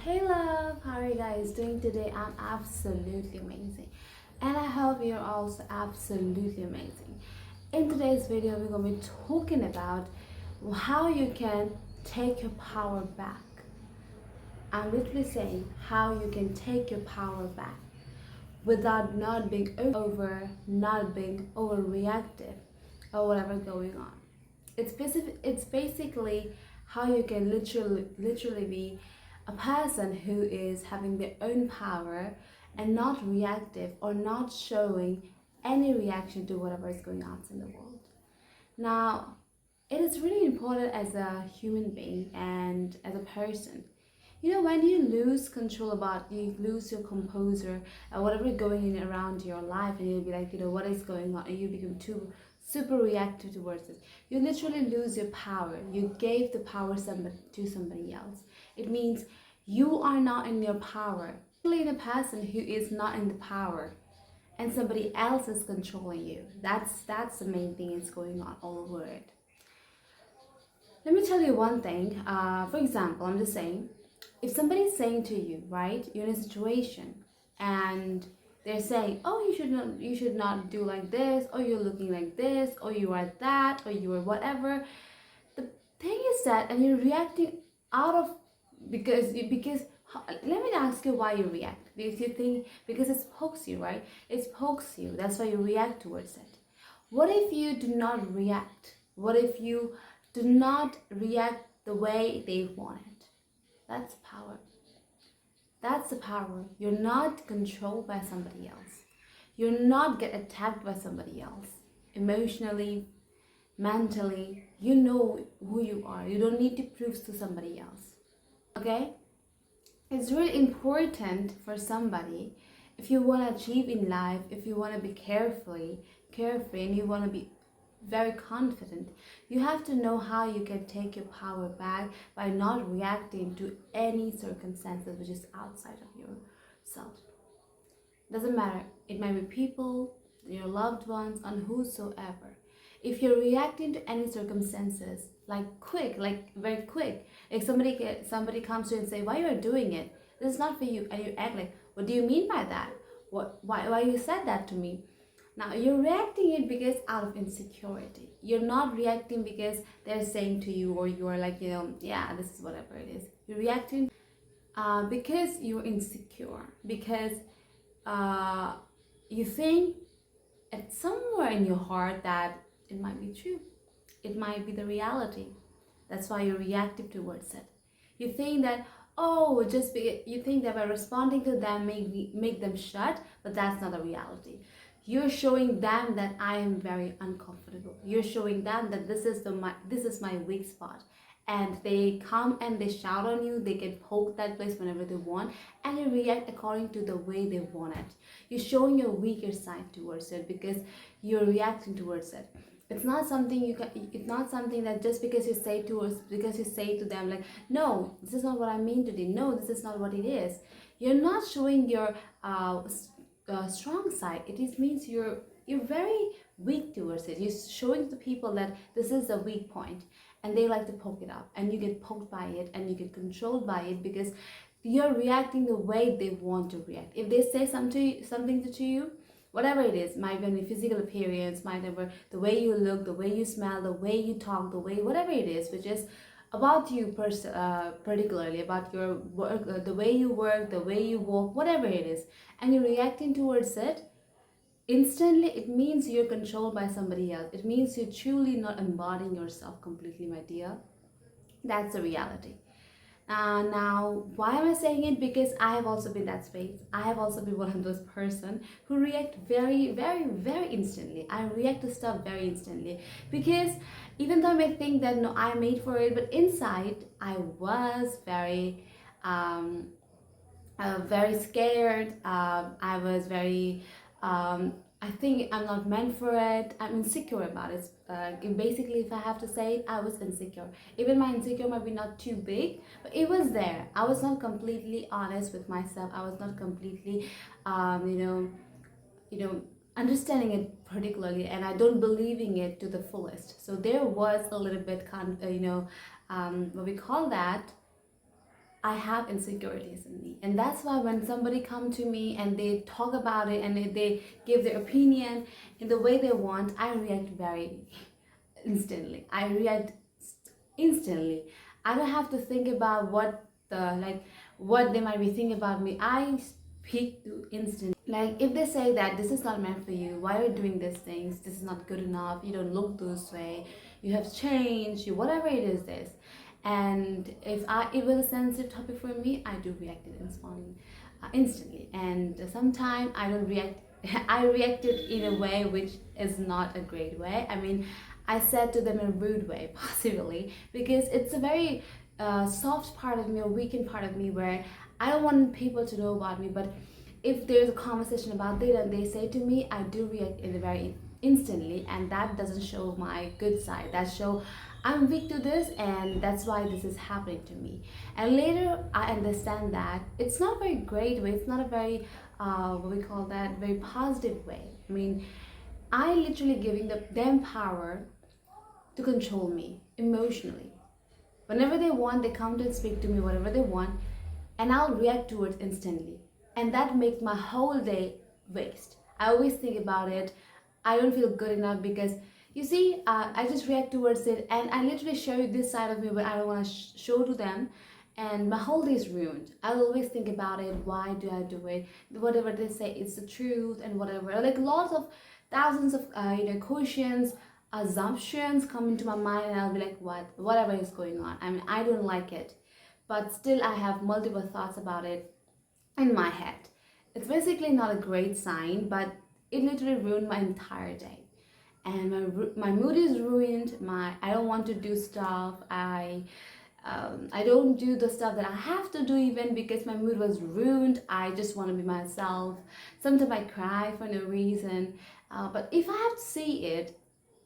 Hey love, how are you guys doing today? I'm absolutely amazing. And I hope you're also absolutely amazing. In today's video, we're going to be talking about how you can take your power back. I'm literally saying how you can take your power back without not being not being overreactive or whatever going on. It's basically how you can literally be a person who is having their own power and not reactive or not showing any reaction to whatever is going on in the world. Now, it is really important as a human being and as a person. When you lose control about, you lose your composure or whatever going in around your life, and you'll be like, what is going on? And you become too super reactive towards it. You literally lose your power. You gave the power to somebody else. It means you are not in your power. Only the person who is not in the power and somebody else is controlling you. That's the main thing is going on all over it. Let me tell you one thing. For example, I'm just saying, if somebody's saying to you, right, you're in a situation and they're saying, oh, you should not do like this, or you're looking like this, or you are that, or you are whatever. The thing is that, and you're reacting out of because let me ask you why you react. Because you think because it pokes you, right? It pokes you. That's why you react towards it. What if you do not react? What if you do not react the way they want it? That's power. That's the power. You're not controlled by somebody else. You're not get attacked by somebody else. Emotionally, mentally, you know who you are. You don't need to prove to somebody else. Okay? It's really important for somebody, if you want to achieve in life, if you want to be carefree, and you want to be very confident, you have to know how you can take your power back by not reacting to any circumstances which is outside of yourself. Doesn't matter, it might be people, your loved ones, and whosoever. If you're reacting to any circumstances like very quick, like somebody comes to you and say, why you are doing it, this is not for you, and you act like, what do you mean by that? Why you said that to me? Now you're reacting it because out of insecurity. You're not reacting because they're saying to you, or you're like, yeah, this is whatever it is. You're reacting because you're insecure, because uh, you think at somewhere in your heart that it might be true, it might be the reality. That's why you're reactive towards it. You think that, oh, you think that by responding to them make them shut, but that's not the reality. You're showing them that I am very uncomfortable. You're showing them that this is my weak spot, and they come and they shout on you. They can poke that place whenever they want, and you react according to the way they want it. You're showing your weaker side towards it because you're reacting towards it. It's not something it's not something that just because you say to us, because you say to them like, no, this is not what I mean today, no, this is not what it is. You're not showing your strong side. Means you're very weak towards it. You're showing the people that this is a weak point, and they like to poke it up, and you get poked by it, and you get controlled by it because you're reacting the way they want to react. If they say something to you, whatever it is, might be your physical appearance, might be the way you look, the way you smell, the way you talk, the way whatever it is, which is about you particularly, about your work, the way you work, the way you walk, whatever it is, and you're reacting towards it instantly, it means you're controlled by somebody else. It means you're truly not embodying yourself completely, my dear. That's the reality. Now, why am I saying it? Because I have also been that space. I have also been one of those person who react very, very, very instantly. I react to stuff very instantly because even though I may think that no, I'm made for it, but inside I was very scared. I was very I think I'm not meant for it. I'm insecure about it. Basically, if I have to say it, I was insecure. Even my insecure might be not too big, but it was there. I was not completely honest with myself. I was not completely, understanding it particularly, and I don't believing it to the fullest. So there was a little bit, what we call that, I have insecurities in me, and that's why when somebody come to me and they talk about it and they give their opinion in the way they want, I react very instantly. I react instantly. I don't have to think about what they might be thinking about me. I speak to instantly. Like if they say that this is not meant for you, why are you doing these things? This is not good enough. You don't look this way. You have changed. You whatever it is this. And if it was a sensitive topic for me, I do react it instantly. And sometimes I don't react. I reacted in a way which is not a great way. I mean, I said to them in a rude way, possibly, because it's a very soft part of me, a weakened part of me, where I don't want people to know about me. But if there's a conversation about it and they say to me, I do react in a very instantly, and that doesn't show my good side. That show I'm weak to this, and that's why this is happening to me. And later I understand that it's not a very great way. It's not a very what we call that, very positive way. I mean, I literally giving them power to control me emotionally. Whenever they want, they come to speak to me, whatever they want, and I'll react to it instantly. And that makes my whole day waste. I always think about it. I don't feel good enough because you see, I just react towards it, and I literally show you this side of me, but I don't want to show to them, and my whole day is ruined. I always think about it. Why do I do it? Whatever they say, it's the truth, and whatever. Like lots of thousands of questions, assumptions come into my mind, and I'll be like, whatever is going on. I mean, I don't like it, but still I have multiple thoughts about it in my head. It's basically not a great sign, but it literally ruined my entire day. And my mood is ruined. I don't want to do stuff. I don't do the stuff that I have to do even because my mood was ruined. I just want to be myself. Sometimes I cry for no reason. But if I have to see it,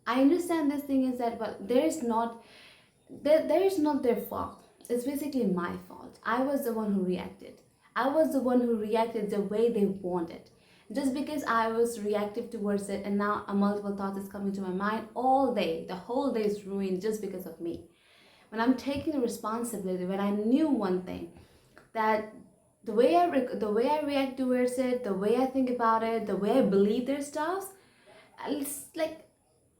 I understand this thing is that, but there is not their fault. It's basically my fault. I was the one who reacted. I was the one who reacted the way they wanted. Just because I was reactive towards it, and now a multiple thoughts is coming to my mind all day. The whole day is ruined just because of me. When I'm taking the responsibility, when I knew one thing, that the way I react towards it, the way I think about it, the way I believe their stuff, it's like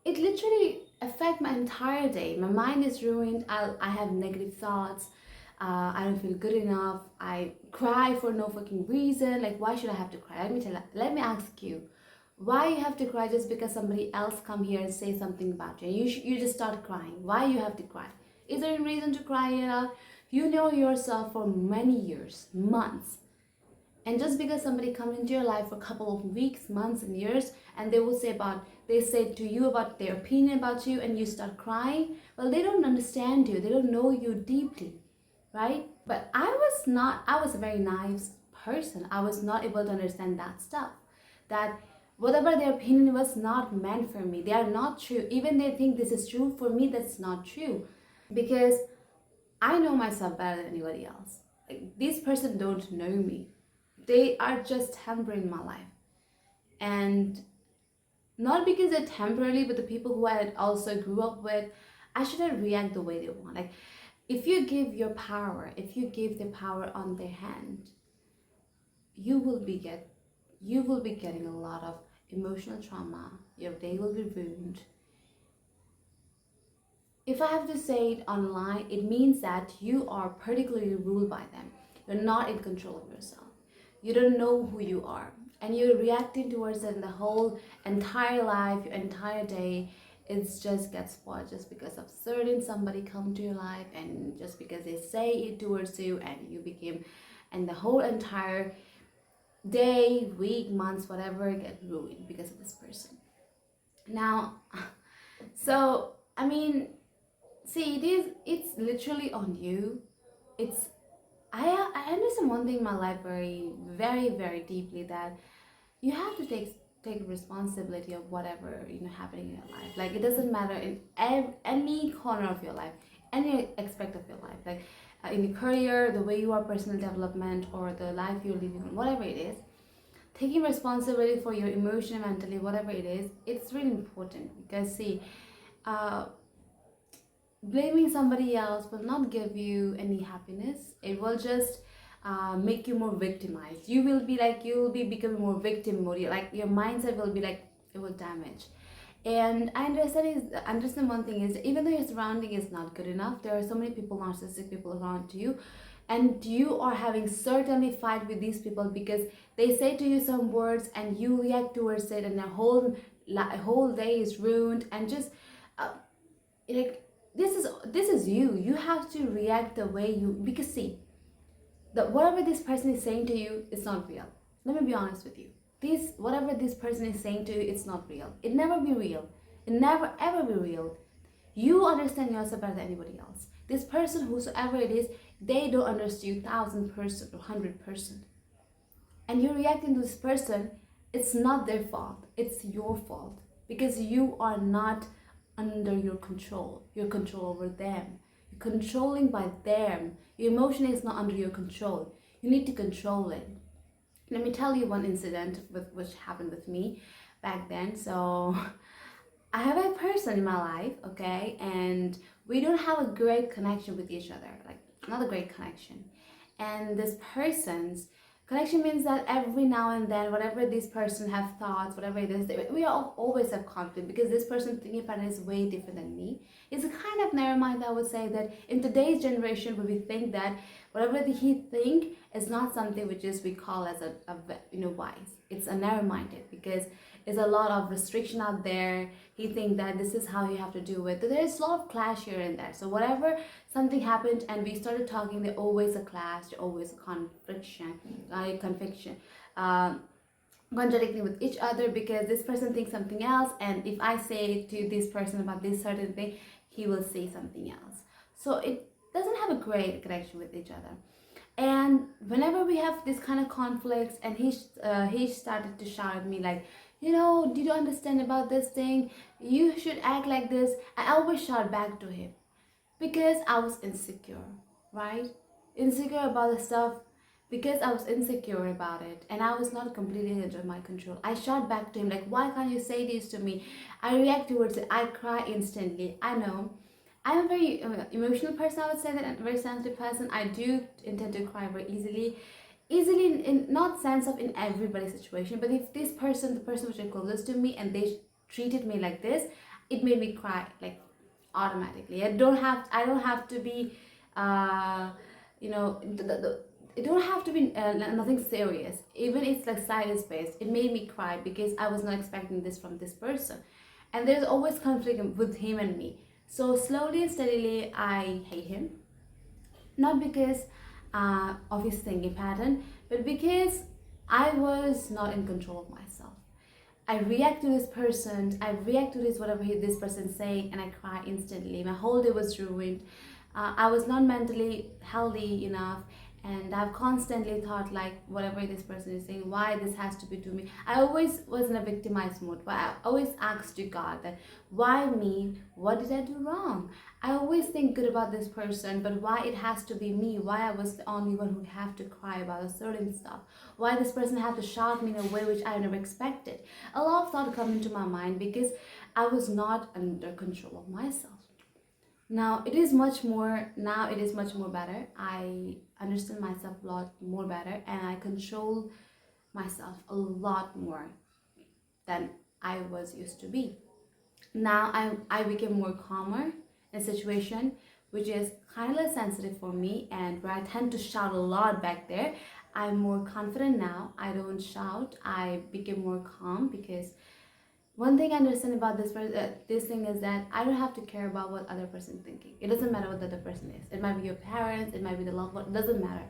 it literally affect my entire day. My mind is ruined. I have negative thoughts. I don't feel good enough. I cry for no fucking reason. Like, why should I have to cry? Let me ask you, why you have to cry just because somebody else come here and say something about you? You just start crying. Why you have to cry? Is there a reason to cry it out? You know yourself for many years, months, and just because somebody comes into your life for a couple of weeks, months, and years, and they say to you about their opinion about you, and you start crying. Well, they don't understand you. They don't know you deeply, right? But I was a very nice person. I was not able to understand that stuff. That whatever their opinion was not meant for me. They are not true. Even they think this is true, for me that's not true. Because I know myself better than anybody else. Like, these person don't know me. They are just temporary my life. And not because they're temporarily, but the people who I also grew up with, I shouldn't react the way they want. Like, if you give the power on their hand, you will be getting a lot of emotional trauma. Your day will be ruined. If I have to say it online, it means that you are particularly ruled by them. You're not in control of yourself. You don't know who you are, and you're reacting towards it, and the whole entire life, your entire day, it just gets spoiled just because of certain somebody come to your life, and just because they say it towards you, and the whole entire day, week, months, whatever, get ruined because of this person. Now, so I mean, see, it's literally on you. I understand one thing in my life very, very, very deeply, that you have to take responsibility of whatever happening in your life. Like, it doesn't matter in any corner of your life, any aspect of your life, like in your career, the way you are, personal development, or the life you're living, whatever it is. Taking responsibility for your emotion, mentally, whatever it is, it's really important. Because see, blaming somebody else will not give you any happiness. It will just make you more victimized. You will be like, you will be becoming more victim mode. Like your mindset will be like, it will damage. And I understand one thing is, even though your surrounding is not good enough, there are so many people, narcissistic people around you, and you are having certainly fight with these people because they say to you some words and you react towards it, and your whole day is ruined. And just uh, like, this is you. You have to react the way you, because see, that whatever this person is saying to you, it's not real. Let me be honest with you. This, whatever this person is saying to you, it's not real. It never be real. It never ever be real. You understand yourself better than anybody else. This person, whosoever it is, they don't understand you 1,000% or 100%. And you're reacting to this person, it's not their fault. It's your fault. Because you are not under your control. Your control over them. You're controlling by them. Your emotion is not under your control. You need to control it. Let me tell you one incident which happened with me back then. So I have a person in my life, okay, and we don't have a great connection with each other, like not a great connection. And this person's connection means that every now and then, whatever this person have thoughts, whatever it is, we all always have conflict because this person thinking pattern is way different than me. It's a kind of narrow mind. I would say that in today's generation, where we think that whatever he think is not something which is we call as a wise. It's a narrow-minded because there's a lot of restriction out there. He think that this is how you have to do it. There's a lot of clash here and there. So whatever something happened and we started talking, there's always a clash, always a conviction, contradicting with each other because this person thinks something else, and if I say to this person about this certain thing, he will say something else. So it doesn't have a great connection with each other. And whenever we have this kind of conflicts, and he started to shout at me like, did you understand about this thing? You should act like this. I always shout back to him because I was insecure, right? Insecure about the stuff because I was insecure about it and I was not completely under my control. I shout back to him like, why can't you say this to me? I react towards it. I cry instantly. I know. I'm a very emotional person, I would say that, and a very sensitive person. I do intend to cry very easily. Easily in not sense of in everybody's situation, but if this person, the person which is closest to me, and they treated me like this, it made me cry like automatically. I don't have to be it don't have to be nothing serious. Even it's like silence based, it made me cry because I was not expecting this from this person. And there's always conflict with him and me. So slowly and steadily I hate him, not because of his thinking pattern, but because I was not in control of myself. I react to this person, I react to this whatever this person saying, and I cry instantly. My whole day was ruined. I was not mentally healthy enough, and I've constantly thought like whatever this person is saying, why this has to be to me. I always was in a victimized mode. But I always asked to God that why me? What did I do wrong? I always think good about this person, but why it has to be me? Why I was the only one who have to cry about a certain stuff? Why this person had to shout me in a way which I never expected? A lot of thought come into my mind because I was not under control of myself. Now it is much more better. I understand myself a lot more better, and I control myself a lot more than I was used to be. Now I became more calmer in a situation which is kind of less sensitive for me, and where I tend to shout a lot back there. I'm more confident now. I don't shout. I became more calm because one thing I understand about this thing is that I don't have to care about what other person thinking. It doesn't matter what the other person is. It might be your parents, it might be the loved one. It doesn't matter.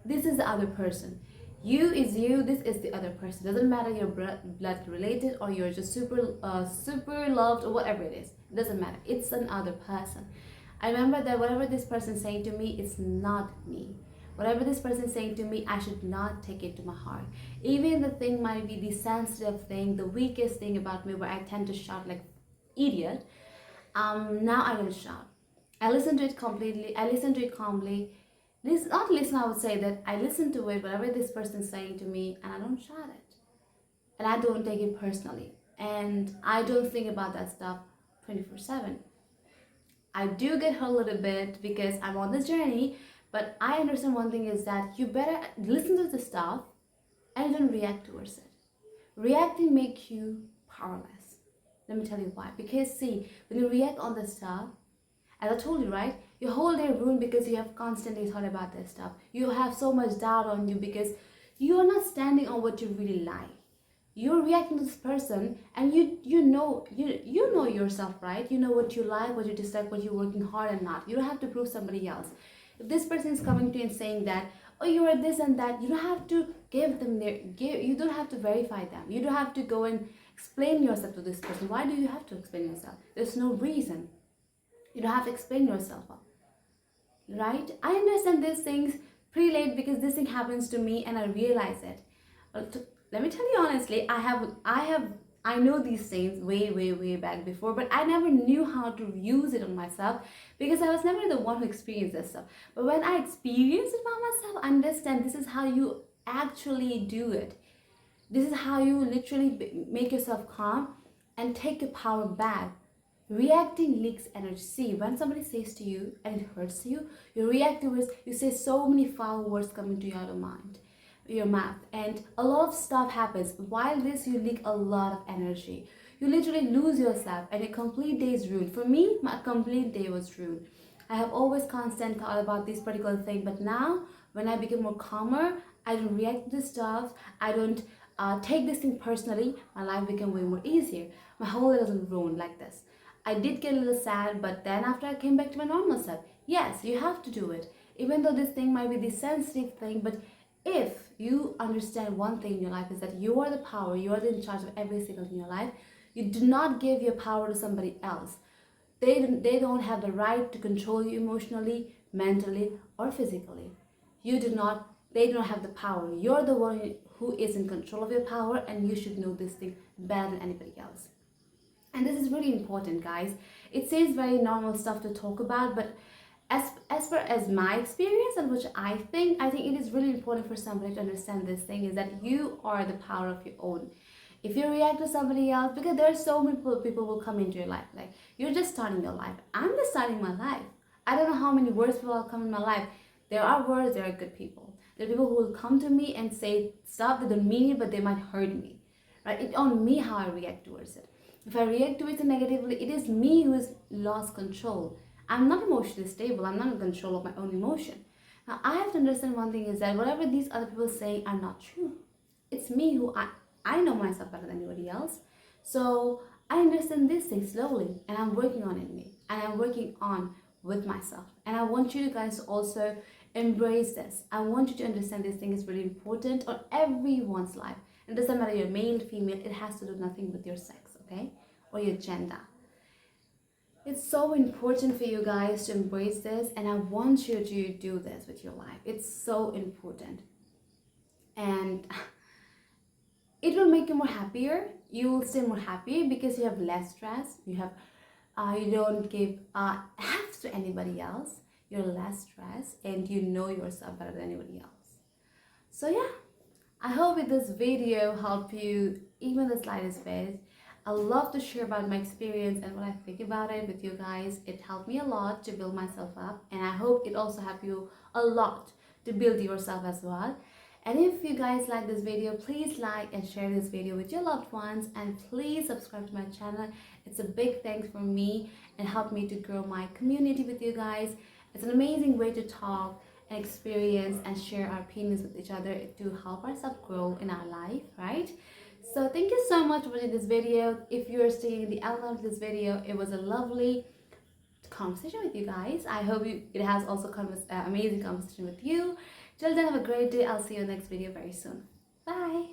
This is the other person. You is you. This is the other person. It doesn't matter you're blood related or you're just super loved or whatever it is. It doesn't matter. It's another person. I remember that whatever this person is saying to me, it's not me. Whatever this person is saying to me, I should not take it to my heart. Even the thing might be the sensitive thing, the weakest thing about me, where I tend to shout like idiot. Now I don't shout. I listen to it completely. I listen to it calmly. Not listen, I would say that I listen to it, whatever this person is saying to me, and I don't shout it. And I don't take it personally. And I don't think about that stuff 24/7. I do get hurt a little bit because I'm on this journey, but I understand one thing is that you better listen to the stuff and don't react towards it. Reacting make you powerless. Let me tell you why. Because see, when you react on the stuff, as I told you, right, your whole day ruined because you have constantly thought about this stuff. You have so much doubt on you because you are not standing on what you really like. You're reacting to this person, and you know yourself, right? You know what you like, what you dislike, what you're working hard and not. You don't have to prove somebody else. If this person is coming to you and saying that, oh, you are this and that, you don't have to give them you don't have to verify them. You don't have to go and explain yourself to this person. Why do you have to explain yourself? There's no reason. You don't have to explain yourself, right? I understand these things pretty late because this thing happens to me and I realize it. Let me tell you honestly, I know these things way back before, but I never knew how to use it on myself because I was never the one who experienced this stuff. But when I experience it by myself, I understand this is how you actually do it. This is how you literally make yourself calm and take your power back. Reacting leaks energy. See, when somebody says to you and it hurts you, you react to it, you say so many foul words coming to your mind, your mouth, and a lot of stuff happens. While this, you leak a lot of energy. You literally lose yourself and a complete day is ruined. For me, my complete day was ruined. I have always constant thought about this particular thing, but now when I become more calmer, I don't react to this stuff. I don't take this thing personally. My life became way more easier. My whole day wasn't ruined like this. I did get a little sad, but then after I came back to my normal self. Yes, you have to do it. Even though this thing might be the sensitive thing, but if you understand one thing in your life is that you are the power, you are in charge of every single thing in your life. You do not give your power to somebody else. They don't have the right to control you emotionally, mentally, or physically. They don't have the power. You're the one who is in control of your power, and you should know this thing better than anybody else. And this is really important, guys. It seems very normal stuff to talk about, but as far as my experience and which I think it is really important for somebody to understand this thing is that you are the power of your own. If you react to somebody else, because there are so many people will come into your life, like you're just starting your life. I'm just starting my life. I don't know how many worse people will come in my life. There are worse, there are good people. There are people who will come to me and say stuff that don't mean it, but they might hurt me. Right? It's on me how I react towards it. If I react to it negatively, it is me who has lost control. I'm not emotionally stable. I'm not in control of my own emotion. Now, I have to understand one thing is that whatever these other people say are not true. It's me who I know myself better than anybody else. So I understand these things slowly, and I'm working on it in me, and I'm working on with myself. And I want you guys to also embrace this. I want you to understand this thing is really important on everyone's life. It doesn't matter you're male, female. It has to do nothing with your sex, okay, or your gender. It's so important for you guys to embrace this, and I want you to do this with your life. It's so important, and it will make you more happier. You will stay more happy because you have less stress. You don't give F's to anybody else. You're less stressed, and you know yourself better than anybody else. So yeah, I hope with this video help you even the slightest bit. I love to share about my experience and what I think about it with you guys. It helped me a lot to build myself up, and I hope it also helped you a lot to build yourself as well. And if you guys like this video, please like and share this video with your loved ones, and please subscribe to my channel. It's a big thanks for me and help me to grow my community with you guys. It's an amazing way to talk and experience and share our opinions with each other to help ourselves grow in our life, right? So thank you so much for watching this video. If you're staying the outline of this video, it was a lovely conversation with you guys. I hope it has also amazing conversation with you. Till then, have a great day. I'll see you in the next video very soon. Bye.